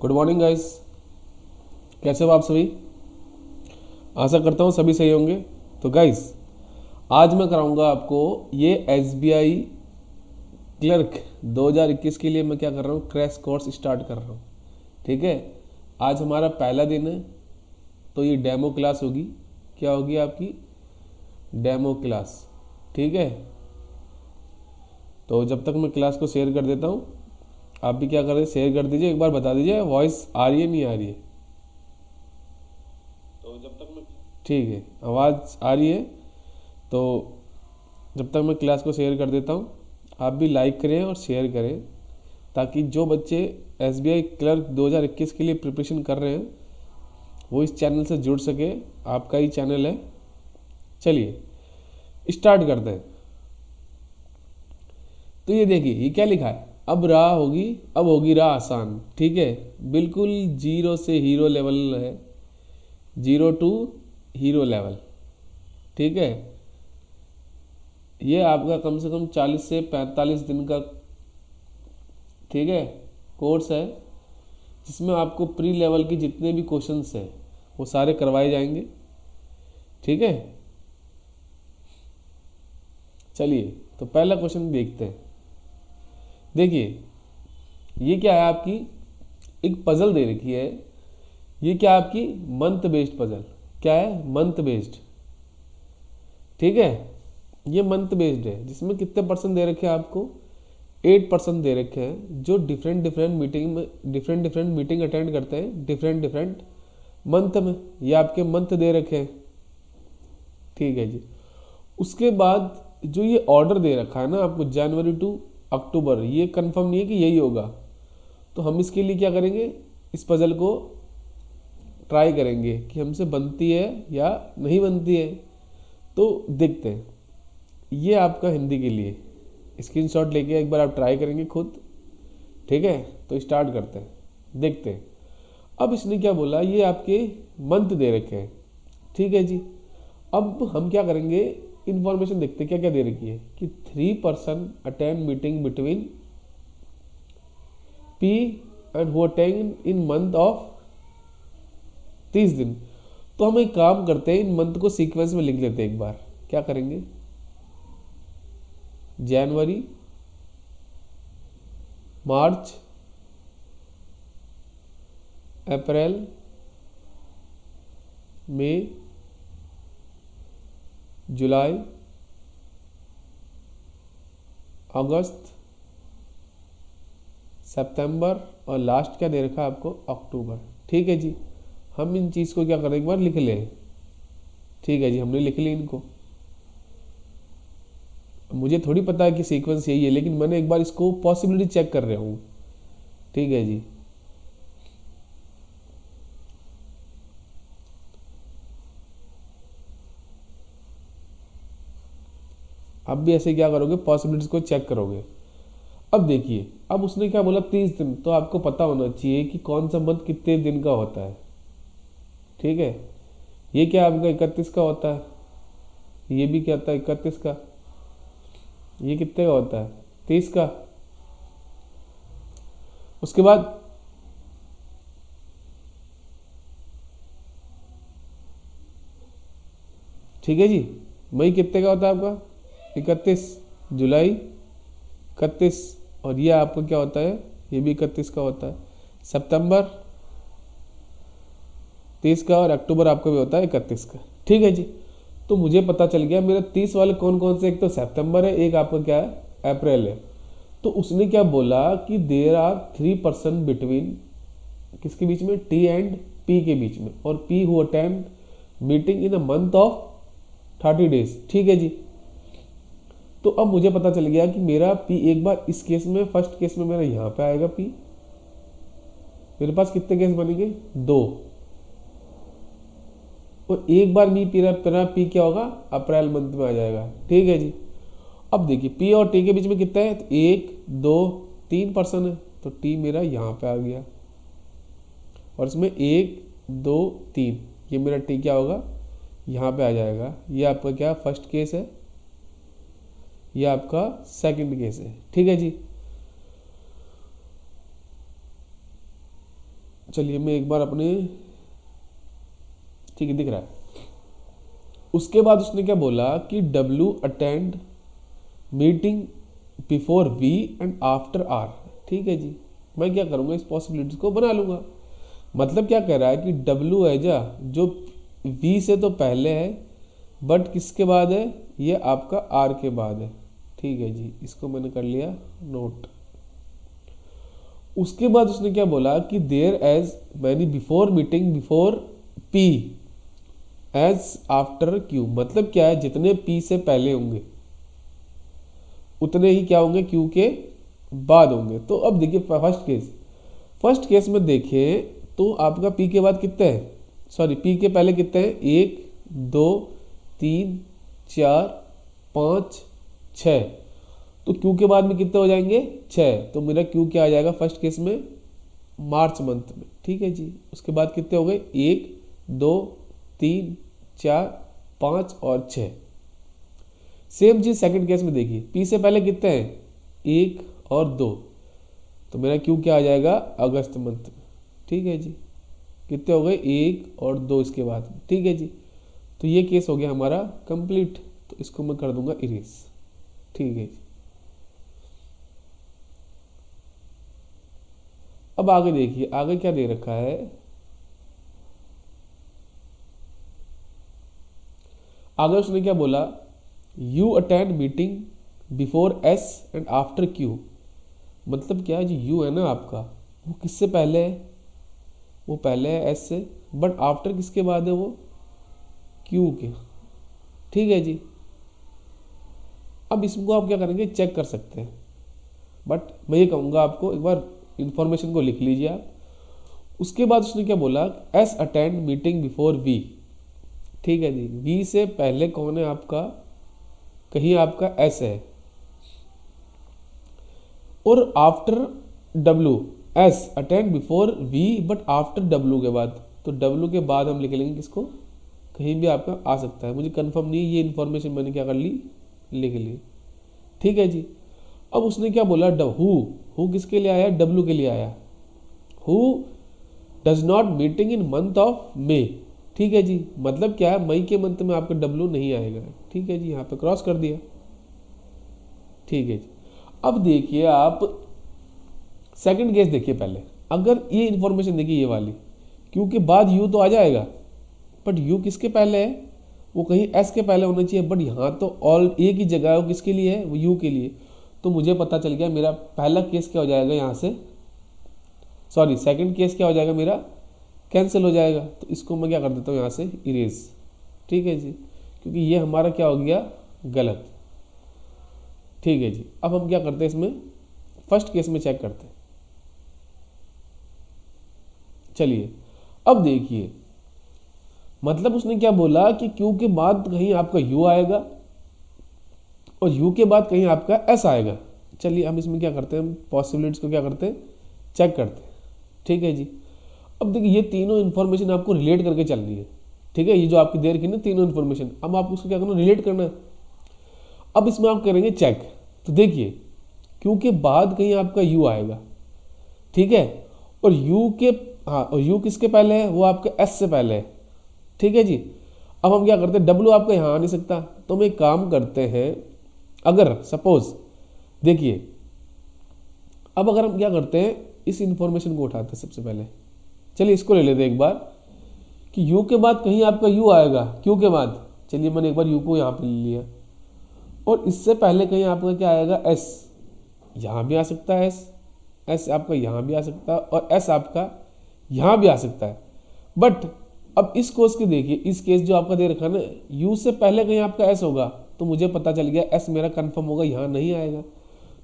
Good morning guys, कैसे हो आप सभी। आशा करता हूँ सभी सही होंगे। तो गाइस, आज मैं कराऊंगा आपको ये एसबीआई क्लर्क 2021 के लिए मैं क्या कर रहा हूँ, क्रैश कोर्स स्टार्ट कर रहा हूँ। ठीक है, आज हमारा पहला दिन है, तो ये डेमो क्लास होगी। क्या होगी आपकी डेमो क्लास। ठीक है, तो जब तक मैं क्लास को शेयर कर देता हूँ, आप भी क्या करें, शेयर कर दीजिए। एक बार बता दीजिए वॉइस आ रही है नहीं आ रही है। तो जब तक मैं ठीक है, आवाज़ आ रही है। तो जब तक मैं क्लास को शेयर कर देता हूँ, आप भी लाइक करें और शेयर करें, ताकि जो बच्चे एसबीआई क्लर्क 2021 के लिए प्रिपरेशन कर रहे हैं वो इस चैनल से जुड़ सके। आपका ही चैनल है। चलिए स्टार्ट करते हैं। तो ये देखिए, ये क्या लिखा है, अब राह होगी, अब होगी राह आसान। ठीक है, बिल्कुल जीरो से हीरो लेवल है, जीरो टू हीरो लेवल। ठीक है, ये आपका कम से कम 40 से 45 दिन का ठीक है कोर्स है, जिसमें आपको प्री लेवल के जितने भी क्वेश्चंस हैं वो सारे करवाए जाएंगे। ठीक है, चलिए तो पहला क्वेश्चन देखते हैं। देखिए, ये क्या है, आपकी एक पजल दे रखी है। ये क्या है, आपकी मंथ बेस्ड पजल। क्या है, मंथ बेस्ड। ठीक है, ये मंथ बेस्ड है, जिसमें कितने परसेंट दे रखे हैं आपको, 8% दे रखे हैं, जो डिफरेंट डिफरेंट मीटिंग अटेंड करते हैं डिफरेंट मंथ में। ये आपके मंथ दे रखे हैं। ठीक है जी, उसके बाद जो ये ऑर्डर दे रखा है ना आपको, जनवरी टू अक्टूबर, ये कंफर्म नहीं है कि यही होगा। तो हम इसके लिए क्या करेंगे, इस पजल को ट्राई करेंगे कि हमसे बनती है या नहीं बनती है। तो देखते हैं। ये आपका हिंदी के लिए स्क्रीनशॉट लेके एक बार आप ट्राई करेंगे खुद। ठीक है, तो स्टार्ट करते हैं, देखते हैं। अब इसने क्या बोला, ये आपके मंथ दे रखे हैं। ठीक है जी, अब हम क्या करेंगे, इंफॉर्मेशन देखते हैं क्या क्या दे रखी है कि 3% attend meeting between P and who attend in month of 30 दिन। तो हम एक काम करते हैं, इन मंथ को सीक्वेंस में लिख लेते हैं एक बार। क्या करेंगे, जनवरी, मार्च, अप्रैल, मई, जुलाई, अगस्त, सितंबर और लास्ट क्या दे रखा है आपको, अक्टूबर। ठीक है जी, हम इन चीज़ को क्या करें, एक बार लिख लें। ठीक है जी, हमने लिख ली इनको। मुझे थोड़ी पता है कि सीक्वेंस यही है, लेकिन मैंने एक बार इसको पॉसिबिलिटी चेक कर रहा हूँ। ठीक है जी, अब भी ऐसे क्या करोगे, पॉसिबिलिटीज को चेक करोगे। अब देखिए, अब उसने क्या बोला 30 दिन, तो आपको पता होना चाहिए कि कौन सा मंथ कितने दिन का होता है। ठीक है, ये क्या आपका 31 का होता है, ये भी क्या होता है 31 का, ये कितने का होता है 30 का। उसके बाद ठीक है जी, मई कितने का होता है आपका 31, जुलाई 31, और ये आपका क्या होता है, ये भी 31 का होता है, सितंबर 30 का, और अक्टूबर आपका भी होता है 31 का। ठीक है जी, तो मुझे पता चल गया मेरा 30 वाले कौन कौन से, एक तो सितंबर है, एक आपका क्या है अप्रैल है। तो उसने क्या बोला कि देर आर 3% बिटवीन किसके बीच में, टी एंड पी के बीच में, और P who attend meeting in a month of 30 days. ठीक है जी, तो अब मुझे पता चल गया कि मेरा पी एक बार इस केस में, फर्स्ट केस में मेरा यहाँ पे आएगा पी। मेरे पास कितने केस बनेंगे, 2, और एक बार मी मेरा पी क्या होगा, अप्रैल मंथ में आ जाएगा। ठीक है जी, अब देखिए पी और टी के बीच में कितना है, तो 1 2 3% है, तो टी मेरा यहाँ पे आ गया, और इसमें 1 2 3, ये मेरा टी क्या होगा, यहाँ पे आ जाएगा। ये आपका क्या फर्स्ट केस है, ये आपका सेकंड केस है। ठीक है जी, चलिए मैं एक बार अपने, ठीक है दिख रहा है। उसके बाद उसने क्या बोला कि W attend meeting before V and after R। ठीक है जी, मैं क्या करूँगा, इस पॉसिबिलिटीज को बना लूँगा। मतलब क्या कह रहा है कि W है जो V से तो पहले है बट किसके बाद है, ये आपका R के बाद है। ठीक है जी, इसको मैंने कर लिया नोट। उसके बाद उसने क्या बोला कि there as many before meeting before P as after Q। मतलब क्या है, जितने P से पहले होंगे उतने ही क्या होंगे Q के बाद होंगे। तो अब देखिए फर्स्ट केस में देखिए तो आपका P के बाद कितने हैं, सॉरी P के पहले कितने हैं, 1 2 3 4 5 6, तो Q के बाद में कितने हो जाएंगे 6। तो मेरा Q क्या आ जाएगा फर्स्ट केस में, मार्च मंथ में। ठीक है जी, उसके बाद कितने हो गए, 1 2 3 4 5 और 6। सेम चीज सेकंड केस में देखिए, P से पहले कितने हैं, 1 और 2, तो मेरा Q क्या आ जाएगा अगस्त मंथ में। ठीक है जी, कितने हो गए, 1 और 2 इसके बाद। ठीक है जी, तो ये केस हो गया हमारा कंप्लीट, तो इसको मैं कर दूंगा इरेज। ठीक है जी, अब आगे देखिए, आगे क्या दे रखा है, आगे उसने क्या बोला, you attend meeting before S and after Q। मतलब क्या है जी, U है ना आपका, वो किससे पहले है, वो पहले है S से, बट आफ्टर किसके बाद है, वो Q के। ठीक है जी, अब इसको आप क्या करेंगे, चेक कर सकते हैं, बट मैं ये कहूँगा आपको एक बार इंफॉर्मेशन को लिख लीजिए आप। उसके बाद उसने क्या बोला, S attend meeting before V। ठीक है जी, V से पहले कौन है आपका, कहीं आपका S है, और after W S attend before V but after W के बाद, तो W के बाद हम लिख लेंगे किसको, कहीं भी आपका आ सकता है, मुझे कंफर्म नहीं है, ये इन्फॉर्मेशन मैंने क्या कर ली, लिख ली। ठीक है जी, अब उसने क्या बोला, हु किसके लिए आया, W के लिए आया। Who does not meeting in month of May. ठीक है जी, मतलब क्या है, मई के मंथ में आपका W नहीं आएगा। ठीक है जी, यहाँ पे क्रॉस कर दिया। ठीक है जी, अब देखिए आप सेकंड केस देखिए पहले, अगर ये इंफॉर्मेशन देखिए ये वाली, क्योंकि बाद U तो आ जाएगा, बट U किसके पहले है, वो कहीं S के पहले होना चाहिए, बट यहाँ तो ऑल एक ही जगह है, वो किसके लिए है, वो U के लिए। तो मुझे पता चल गया मेरा पहला केस क्या हो जाएगा, यहाँ से सॉरी सेकंड केस क्या हो जाएगा, मेरा कैंसिल हो जाएगा। तो इसको मैं क्या कर देता हूँ यहाँ से इरेज। ठीक है जी, क्योंकि ये हमारा क्या हो गया, गलत। ठीक है जी, अब हम क्या करते हैं, इसमें फर्स्ट केस में चेक करते हैं। चलिए अब देखिए, मतलब उसने क्या बोला कि Q के बाद कहीं आपका U आएगा और U के बाद कहीं आपका S आएगा। चलिए हम इसमें क्या करते हैं, पॉसिबिलिटीज को क्या करते हैं, चेक करते हैं। ठीक है जी, अब देखिए ये तीनों इन्फॉर्मेशन आपको रिलेट करके चलनी है। ठीक है, ये जो आपकी दे रखी ना तीनों इन्फॉर्मेशन, अब आपको उसको क्या करना, रिलेट करना है। अब इसमें आप करेंगे चेक, तो देखिए Q के बाद कहीं आपका U आएगा। ठीक है, और U के और U किसके पहले है, वो आपके S से पहले है। ठीक है जी, अब हम क्या करते हैं, W आपका यहाँ आ नहीं सकता, तो हम एक काम करते हैं, अगर सपोज देखिए, अब अगर हम क्या करते हैं, इस इंफॉर्मेशन को उठाते हैं सबसे पहले। चलिए इसको ले लेते हैं एक बार, कि U के बाद कहीं आपका U आएगा Q के बाद। चलिए मैंने एक बार U को यहाँ पे ले लिया, और इससे पहले कहीं आपका क्या आएगा, S। यहाँ भी आ सकता है S आपका यहाँ भी आ सकता है, और S आपका यहाँ भी आ सकता है। बट अब इस कोर्स के देखिए, इस केस जो आपका दे रखा है ना, U से पहले कहीं आपका S होगा, तो मुझे पता चल गया S मेरा कंफर्म होगा, यहाँ नहीं आएगा।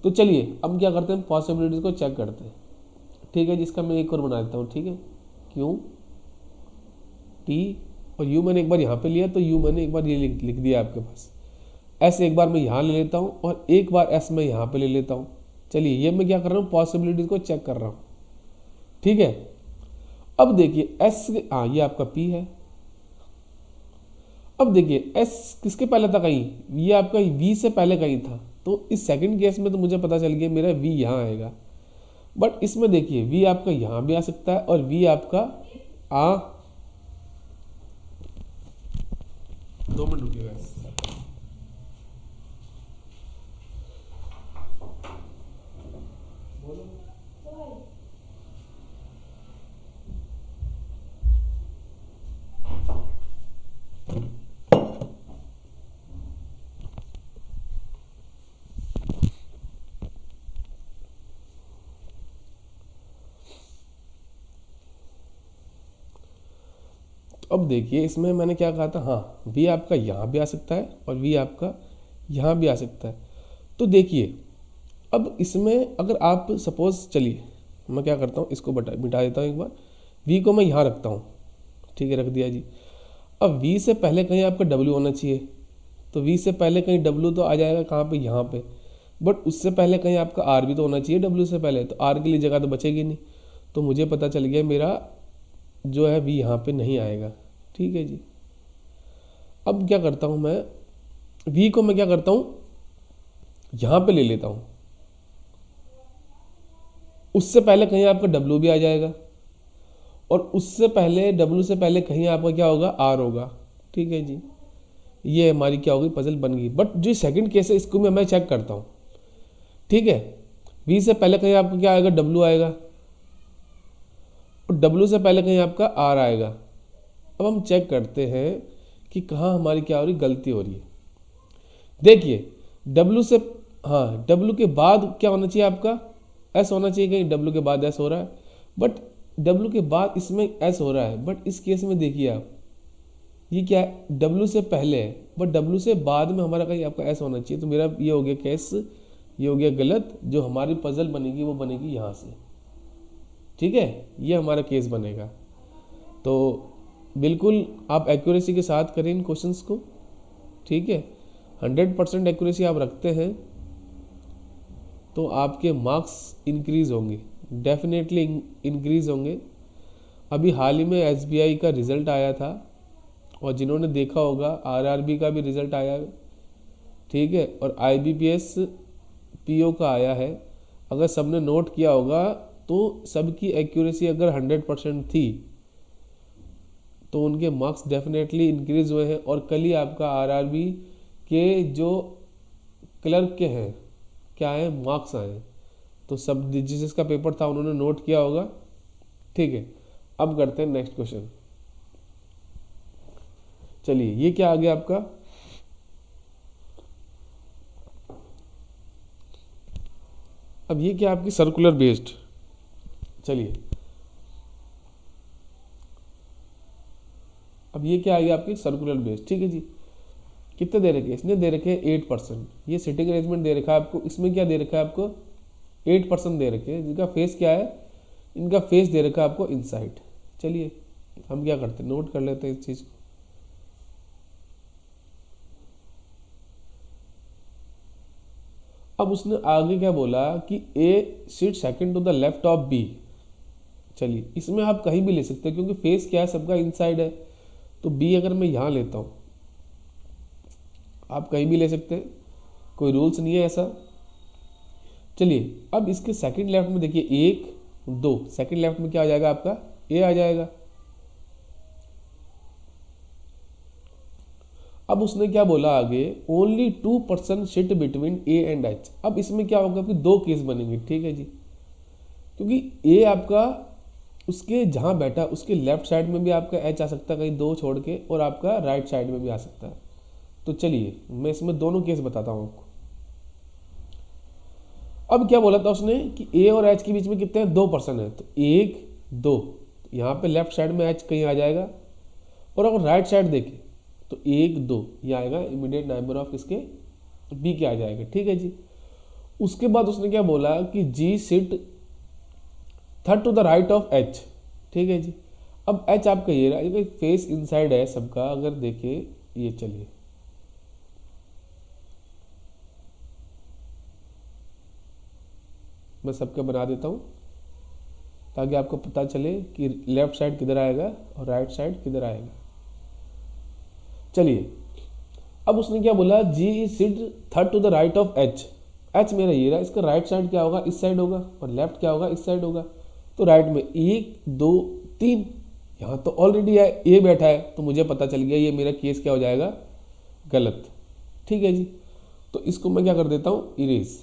तो चलिए अब क्या करते हैं, पॉसिबिलिटीज को चेक करते हैं। ठीक है, जिसका मैं एक और बना देता हूँ। ठीक है, Q T और U मैंने एक बार यहाँ पे लिया, तो U मैंने एक बार ये लिख दिया आपके पास। S एक बार मैं यहाँ ले लेता हूँ, और एक बार S मैं यहाँ पे ले लेता हूँ। चलिए ये मैं क्या कर रहा हूँ, पॉसिबिलिटीज को चेक कर रहा हूँ। ठीक है, अब देखिए S, हाँ ये आपका P है। अब देखिए S किसके पहले था, कहीं ये आपका V से पहले कहीं था, तो इस सेकंड केस में तो मुझे पता चल गया मेरा V यहाँ आएगा। बट इसमें देखिए v आपका यहाँ भी आ सकता है और v आपका आ 2 मिनट रुकिएगा। अब देखिए इसमें मैंने क्या कहा था, हाँ v आपका यहाँ भी आ सकता है और v आपका यहाँ भी आ सकता है। तो देखिए अब इसमें अगर आप सपोज, चलिए मैं क्या करता हूँ, इसको मिटा देता हूँ एक बार, v को मैं यहाँ रखता हूँ, ठीक है, रख दिया जी। अब v से पहले कहीं आपका w होना चाहिए, तो v से पहले कहीं w तो आ जाएगा कहाँ पे, यहाँ पे, बट उससे पहले कहीं आपका r भी तो होना चाहिए w से पहले, तो r के लिए जगह तो बचेगी नहीं। तो मुझे पता चल गया मेरा जो है v यहाँ पे नहीं आएगा, ठीक है जी। अब क्या करता हूँ मैं, v को मैं क्या करता हूँ यहाँ पे ले लेता हूँ, उससे पहले कहीं आपका w भी आ जाएगा और उससे पहले w से पहले कहीं आपका क्या होगा, r होगा, ठीक है जी। ये हमारी क्या होगी, पजल बन गई। बट जो सेकंड केस है इसको मैं चेक करता हूँ, ठीक है। v से पहले कहीं आपका क्या आएगा, w आएगा और w से पहले कहीं आपका r आएगा। अब हम चेक करते हैं कि कहाँ हमारी क्या हो रही, गलती हो रही है। देखिए w से, हाँ w के बाद क्या होना चाहिए आपका, s होना चाहिए, कहीं w के बाद s हो रहा है, बट w के बाद इसमें s हो रहा है। बट इस केस में देखिए आप, ये क्या है, w से पहले है बट w से बाद में हमारा कहीं आपका s होना चाहिए। तो मेरा ये हो गया केस, ये हो गया गलत। जो हमारी पजल बनेगी वो बनेगी यहाँ से, ठीक है, ये हमारा केस बनेगा। तो बिल्कुल आप एक्यूरेसी के साथ करें इन क्वेश्चंस को, ठीक है। 100% एक्यूरेसी आप रखते हैं तो आपके मार्क्स इंक्रीज होंगे, डेफिनेटली इंक्रीज होंगे। अभी हाल ही में एसबीआई का रिज़ल्ट आया था और जिन्होंने देखा होगा आरआरबी का भी रिज़ल्ट आया है, ठीक है, और आईबीपीएस पीओ का आया है। अगर सबने नोट किया होगा तो सबकी एक्यूरेसी अगर 100% थी तो उनके मार्क्स डेफिनेटली इंक्रीज हुए हैं। और कल ही आपका आरआरबी के जो क्लर्क के हैं क्या है, मार्क्स आए, तो सब जिसका पेपर था उन्होंने नोट किया होगा, ठीक है। अब करते हैं नेक्स्ट क्वेश्चन। चलिए ये क्या आ गया आपका, अब ये क्या आपकी सर्कुलर बेस्ड, चलिए अब ये क्या आ गया आपकी सर्कुलर बेस्ड, ठीक है जी। कितने दे रखे, इसने दे रखे 8%। ये सिटिंग अरेंजमेंट दे रखा है आपको, इसमें क्या दे रखा है आपको 8% दे रखे हैं, जिनका फेस क्या है, इनका फेस दे रखा है आपको इनसाइड। चलिए हम क्या करते हैं, नोट कर लेते हैं इस चीज को। अब उसने आगे क्या बोला कि A seat second to the left of B. चलिए इसमें आप कहीं भी ले सकते हैं क्योंकि फेस क्या है, सबका इनसाइड है। तो बी अगर मैं यहां लेता हूं, आप कहीं भी ले सकते हैं, कोई रूल्स नहीं है ऐसा। चलिए अब इसके सेकंड लेफ्ट में देखिए 1 2, सेकंड लेफ्ट में क्या आ जाएगा आपका, ए आ जाएगा। अब उसने क्या बोला आगे, only 2% shit between A and H. अब इसमें क्या होगा, आपके दो केस बनेंगे, ठीक है जी, क्योंकि ए आपका उसके जहां बैठा उसके लेफ्ट साइड में भी आपका एच आ सकता है कहीं दो छोड़ के, और आपका राइट साइड में भी आ सकता है। तो चलिए मैं इसमें दोनों केस बताता हूं आपको। अब क्या बोला था उसने कि ए और एच के बीच में कितने हैं, 2% है, तो 1 2, यहाँ पे लेफ्ट साइड में एच कहीं आ जाएगा, और अगर राइट साइड देखें तो 1 2 ये आएगा, इमीडिएट नाइबर ऑफ इसके बी के आ जाएगा, ठीक है जी। उसके बाद उसने क्या बोला कि G sit third to the right of H, ठीक है जी। अब एच आपका ये रहा, फेस इनसाइड है सबका, अगर देखें ये, चलिए मैं सबका बना देता हूं ताकि आपको पता चले कि लेफ्ट साइड किधर आएगा और राइट साइड किधर आएगा। चलिए अब उसने क्या बोला, G is sit third to the right of H. H मेरा ये रहा, इसका राइट साइड क्या होगा, इस साइड होगा, और लेफ्ट क्या होगा, इस साइड होगा। तो राइट में 1 2 3, यहाँ तो ऑलरेडी है ए बैठा है, तो मुझे पता चल गया ये मेरा केस क्या हो जाएगा, गलत। ठीक है जी, तो इसको मैं क्या कर देता हूँ, इरेज,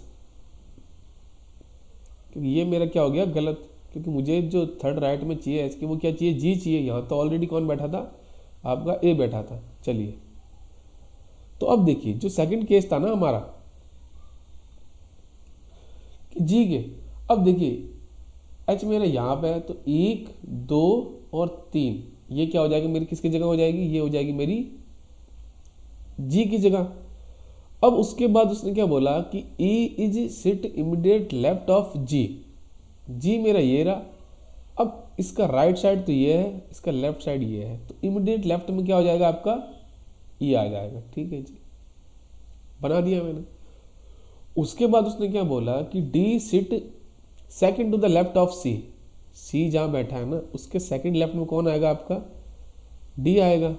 क्योंकि ये मेरा क्या हो गया, गलत। क्योंकि मुझे जो थर्ड राइट में चाहिए इसकी वो क्या चाहिए, जी चाहिए। यहाँ तो ऑलरेडी कौन बैठा था, आपका ए बैठा था। चलिए, तो अब देखिए जो सेकंड केस था ना हमारा कि जी के, अब देखिए एच मेरा यहाँ पे है, तो 1 2 और 3 ये क्या हो जाएगा मेरी, किसकी जगह हो जाएगी, ये हो जाएगी मेरी जी की जगह। अब उसके बाद उसने क्या बोला कि E is sit immediate left of G, G मेरा ये रहा। अब इसका राइट साइड तो ये है, इसका लेफ्ट साइड ये है, तो इमीडिएट लेफ्ट में क्या हो जाएगा आपका, ई आ जाएगा। ठीक है जी, बना दिया मैंने। उसके बाद उसने क्या बोला कि D sit second to the left of C, C जहां बैठा है ना उसके सेकंड लेफ्ट में कौन आएगा आपका, डी आएगा।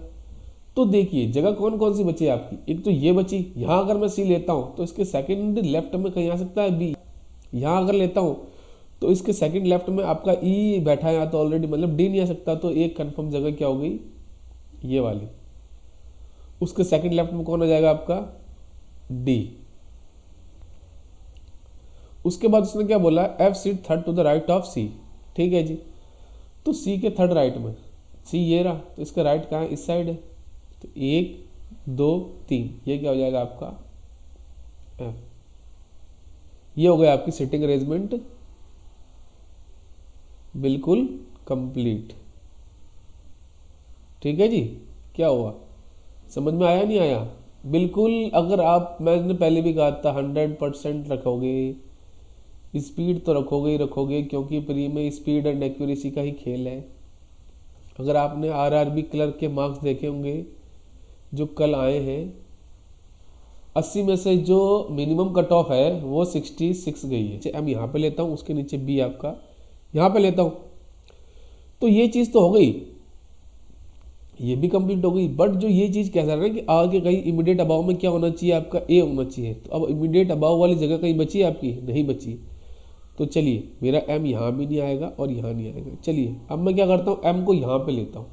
तो देखिए जगह कौन कौन सी बची है आपकी, एक तो ये बची, यहां अगर मैं सी लेता हूं तो इसके सेकंड लेफ्ट में कहीं आ सकता है बी, यहां अगर लेता हूं तो इसके सेकंड लेफ्ट में आपका ई बैठा है, या तो ऑलरेडी मतलब डी नहीं आ सकता, तो एक कंफर्म जगह क्या हो गई, ये वाली। उसके सेकंड लेफ्ट में कौन आ जाएगा आपका, डी। उसके बाद उसने क्या बोला, F seat third to the right of C. ठीक है जी, तो सी के थर्ड राइट में, सी ये रहा, तो इसका राइट कहाँ है, इस साइड है, तो 1 2 3 ये क्या हो जाएगा आपका एफ। ये हो गया आपकी सिटिंग अरेंजमेंट बिल्कुल कंप्लीट। ठीक है जी, क्या हुआ, समझ में आया नहीं आया, बिल्कुल। अगर आप, मैंने पहले भी कहा था 100% रखोगे, स्पीड तो रखोगे ही रखोगे, क्योंकि प्री में स्पीड एंड एक्यूरेसी का ही खेल है। अगर आपने आरआरबी क्लर्क के मार्क्स देखे होंगे जो कल आए हैं, 80 में से जो मिनिमम कट ऑफ है वो 66 गई है। अब यहाँ पे लेता हूँ, उसके नीचे बी आपका यहाँ पे लेता हूँ, तो ये चीज़ तो हो गई, ये भी कंप्लीट हो गई। बट जो ये चीज़ कह रहा है ना कि आगे कहीं इमीडिएट अबाव में क्या होना चाहिए आपका, ए होना चाहिए। तो अब इमीडिएट अबाव वाली जगह कहीं बची है आपकी, नहीं बची। तो चलिए मेरा एम यहाँ भी नहीं आएगा और यहाँ नहीं आएगा। चलिए अब मैं क्या करता हूँ, एम को यहाँ पे लेता हूँ,